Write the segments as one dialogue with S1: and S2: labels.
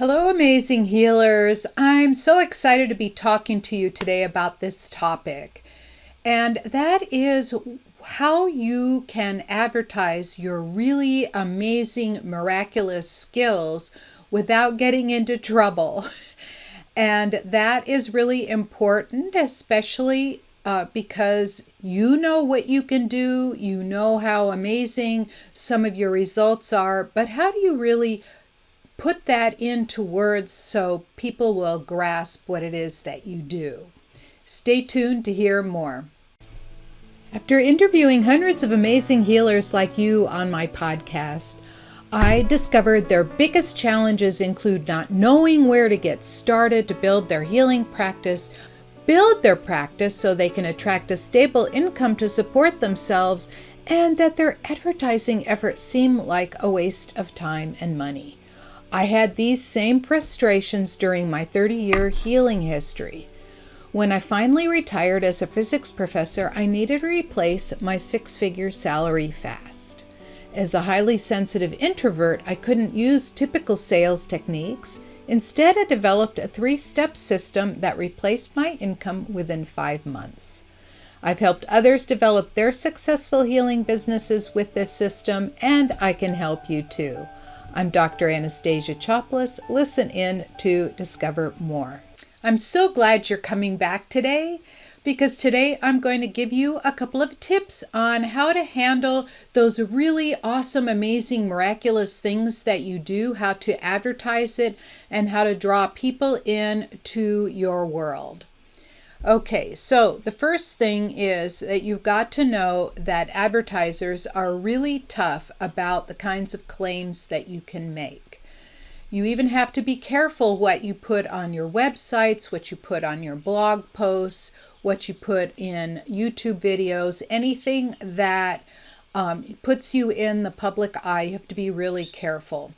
S1: Hello, amazing healers. I'm so excited to be talking to you today about this topic, and that is how you can advertise your really amazing, miraculous skills without getting into trouble. And that is really important, especially because you know what you can do, you know how amazing some of your results are, but how do you really put that into words so people will grasp what it is that you do? Stay tuned to hear more. After interviewing hundreds of amazing healers like you on my podcast, I discovered their biggest challenges include not knowing where to get started to build their healing practice, build their practice so they can attract a stable income to support themselves, and that their advertising efforts seem like a waste of time and money. I had these same frustrations during my 30-year healing history. When I finally retired as a physics professor, I needed to replace my six-figure salary fast. As a highly sensitive introvert, I couldn't use typical sales techniques. Instead, I developed a 3-step system that replaced my income within 5 months. I've helped others develop their successful healing businesses with this system, and I can help you too. I'm Dr. Anastasia Chopelas. Listen in to discover more. I'm so glad you're coming back today, because today I'm going to give you a couple of tips on how to handle those really awesome, amazing, miraculous things that you do, how to advertise it, and how to draw people in to your world. Okay, so the first thing is that you've got to know that advertisers are really tough about the kinds of claims that you can make. You even have to be careful what you put on your websites, what you put on your blog posts, what you put in YouTube videos, anything that puts you in the public eye. You have to be really careful.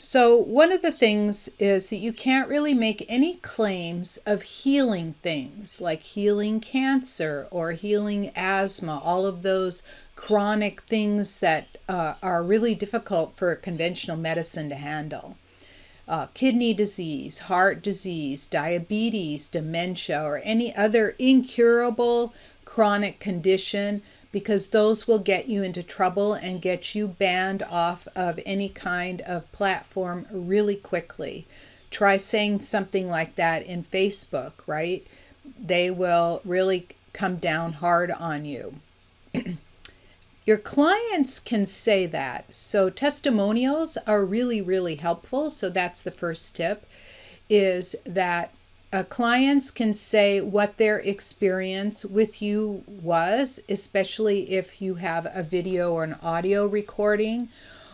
S1: So one of the things is that you can't really make any claims of healing things like healing cancer or healing asthma, all of those chronic things that are really difficult for conventional medicine to handle. Kidney disease, heart disease, diabetes, dementia, or any other incurable chronic condition, because those will get you into trouble and get you banned off of any kind of platform really quickly. Try saying something like that in Facebook, right? They will really come down hard on you. Your clients can say that. So testimonials are really, really helpful. So that's the first tip, is that clients can say what their experience with you was, especially if you have a video or an audio recording,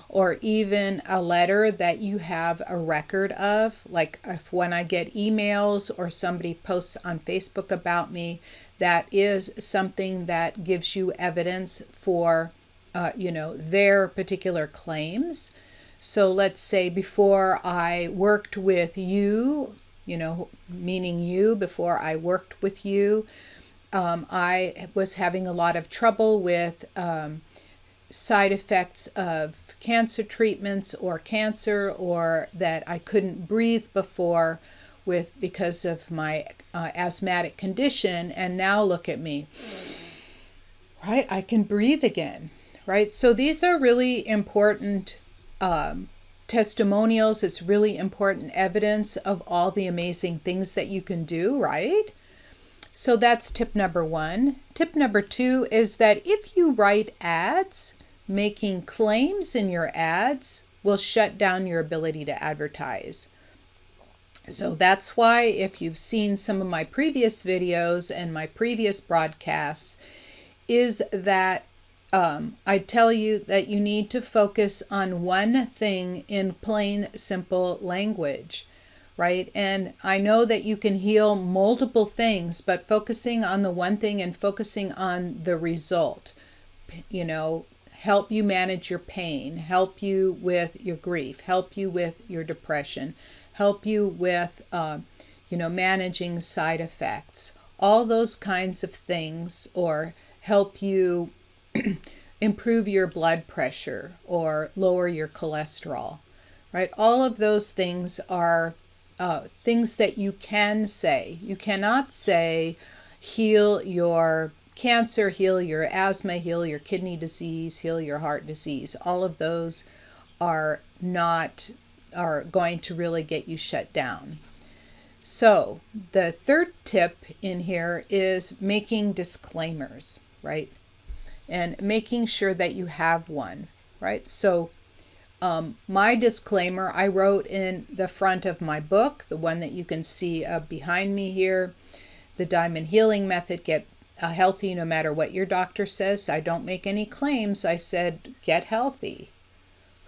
S1: or even a letter that you have a record of. Like when I get emails or somebody posts on Facebook about me, that is something that gives you evidence for, their particular claims. So let's say before I worked with you, meaning you, before I worked with you, I was having a lot of trouble with side effects of cancer treatments or cancer, or that I couldn't breathe before because of my asthmatic condition. And now look at me, right? I can breathe again, right? So these are really important testimonials. It's really important evidence of all the amazing things that you can do, right? So that's tip number 1. Tip number 2 is that if you write ads, making claims in your ads will shut down your ability to advertise. So that's why, if you've seen some of my previous videos and my previous broadcasts, is that I tell you that you need to focus on one thing in plain, simple language, right? And I know that you can heal multiple things, but focusing on the one thing and focusing on the result, help you manage your pain, help you with your grief, help you with your depression, help you with, managing side effects, all those kinds of things, or help you improve your blood pressure or lower your cholesterol, right? All of those things are things that you can say. You cannot say, heal your cancer, heal your asthma, heal your kidney disease, heal your heart disease. All of those are going to really get you shut down. So the third tip in here is making disclaimers, right? And making sure that you have one, right? So my disclaimer I wrote in the front of my book, the one that you can see behind me here, The Diamond Healing Method, Get Healthy No Matter What Your Doctor Says. I don't make any claims. I said, get healthy,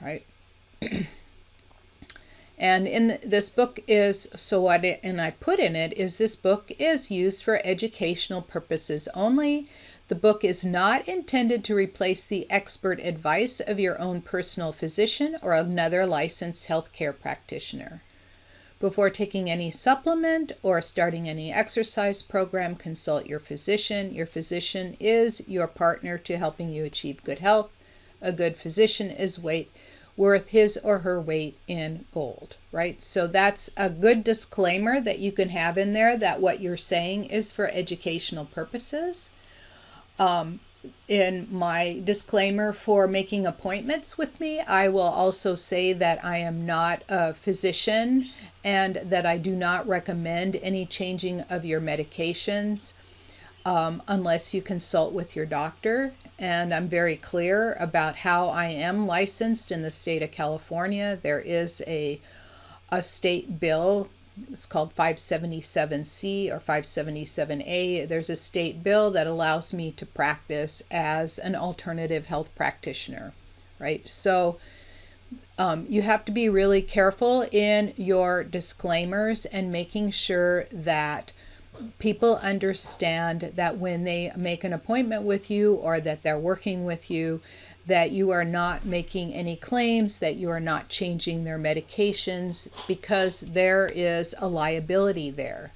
S1: right? And in this book is, and I put in it is, this book is used for educational purposes only. The book is not intended to replace the expert advice of your own personal physician or another licensed healthcare practitioner. Before taking any supplement or starting any exercise program, consult your physician. Your physician is your partner to helping you achieve good health. A good physician is worth his or her weight in gold, right? So that's a good disclaimer that you can have in there, that what you're saying is for educational purposes. In my disclaimer for making appointments with me, I will also say that I am not a physician and that I do not recommend any changing of your medications unless you consult with your doctor. And I'm very clear about how I am licensed in the state of California. There is a state bill. It's called 577C or 577A. There's a state bill that allows me to practice as an alternative health practitioner, right? So you have to be really careful in your disclaimers and making sure that people understand that when they make an appointment with you or that they're working with you, that you are not making any claims, that you are not changing their medications, because there is a liability there.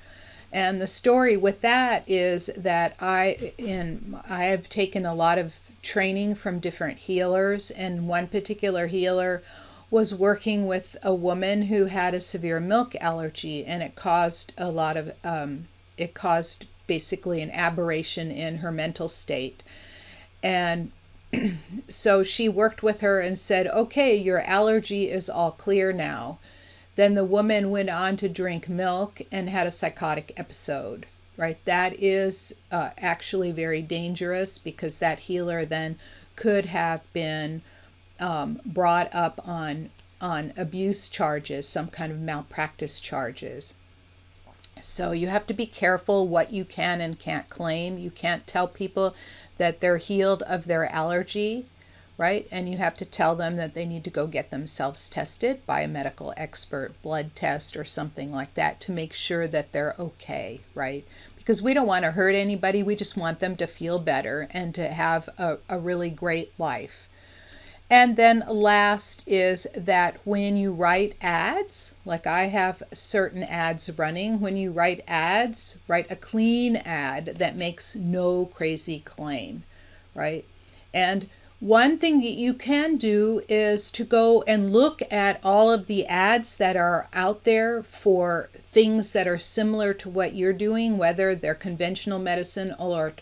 S1: And the story with that is that I have taken a lot of training from different healers, and one particular healer was working with a woman who had a severe milk allergy, and it caused basically an aberration in her mental state. And so she worked with her and said, okay, your allergy is all clear now. Then the woman went on to drink milk and had a psychotic episode, right? That is actually very dangerous, because that healer then could have been brought up on abuse charges, some kind of malpractice charges. So you have to be careful what you can and can't claim. You can't tell people that they're healed of their allergy, right? And you have to tell them that they need to go get themselves tested by a medical expert, blood test or something like that, to make sure that they're okay, right? Because we don't want to hurt anybody. We just want them to feel better and to have a really great life. And then last is that when you write ads, like I have certain ads running, when you write ads, write a clean ad that makes no crazy claim, right? And one thing that you can do is to go and look at all of the ads that are out there for things that are similar to what you're doing, whether they're conventional medicine or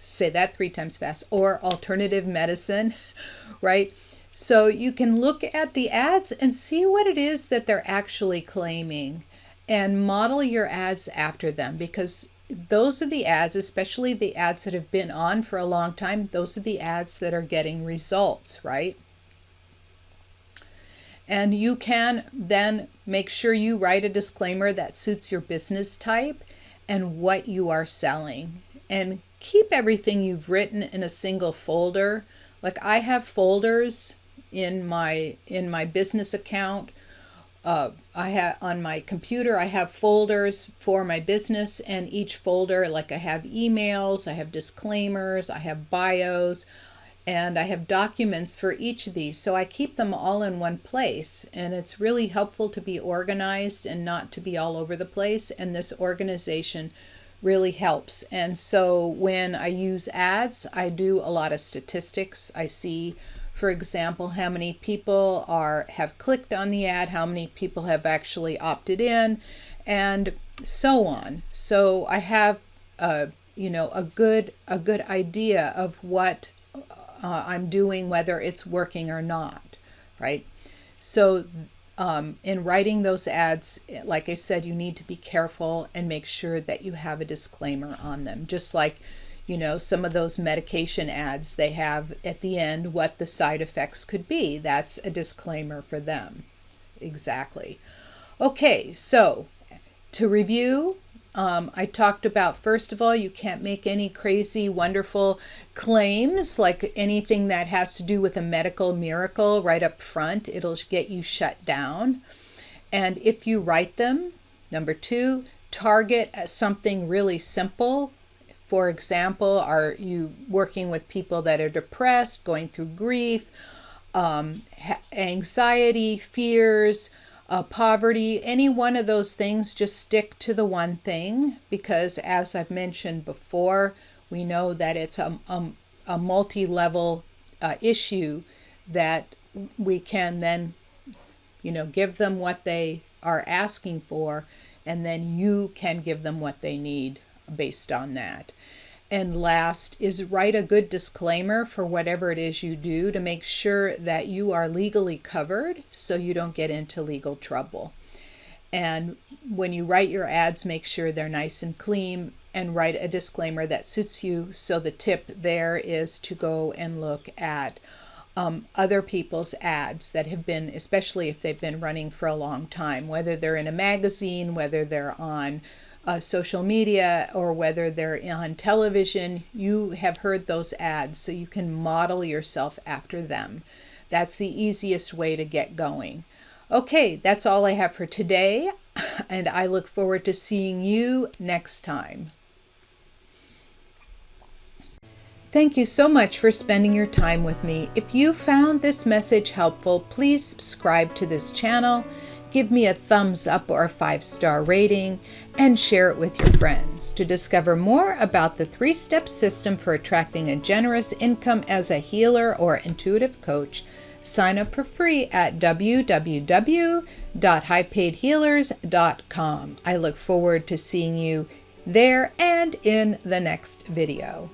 S1: say that 3 times fast, or alternative medicine, right? So you can look at the ads and see what it is that they're actually claiming and model your ads after them, because those are the ads, especially the ads that have been on for a long time, those are the ads that are getting results, right? And you can then make sure you write a disclaimer that suits your business type and what you are selling. And keep everything you've written in a single folder. Like I have folders in my business account. I have on my computer, I have folders for my business, and each folder, like I have emails, I have disclaimers, I have bios, and I have documents for each of these. So I keep them all in one place, and it's really helpful to be organized and not to be all over the place. And this organization really helps. And so when I use ads, I do a lot of statistics. I see For example, how many people have clicked on the ad, how many people have actually opted in, and so on. So I have a good idea of what I'm doing, whether it's working or not, right? So in writing those ads, like I said, you need to be careful and make sure that you have a disclaimer on them. Just like, some of those medication ads, they have at the end what the side effects could be. That's a disclaimer for them. Exactly. Okay, so to review, I talked about, first of all, you can't make any crazy, wonderful claims, like anything that has to do with a medical miracle right up front. It'll get you shut down. And if you write them, number 2, target something really simple. For example, are you working with people that are depressed, going through grief, anxiety, fears, poverty, any one of those things? Just stick to the one thing, because as I've mentioned before, we know that it's a multi-level issue that we can then, give them what they are asking for, and then you can give them what they need based on that. And last is write a good disclaimer for whatever it is you do to make sure that you are legally covered so you don't get into legal trouble. And when you write your ads, make sure they're nice and clean, and write a disclaimer that suits you. So the tip there is to go and look at other people's ads that have been, especially if they've been running for a long time, whether they're in a magazine, whether they're on social media, or whether they're on television. You have heard those ads, so you can model yourself after them. That's the easiest way to get going. Okay, that's all I have for today, and I look forward to seeing you next time. Thank you so much for spending your time with me. If you found this message helpful, please subscribe to this channel, give me a thumbs up or a 5-star rating, and share it with your friends. To discover more about the 3-step system for attracting a generous income as a healer or intuitive coach, sign up for free at www.highpaidhealers.com. I look forward to seeing you there and in the next video.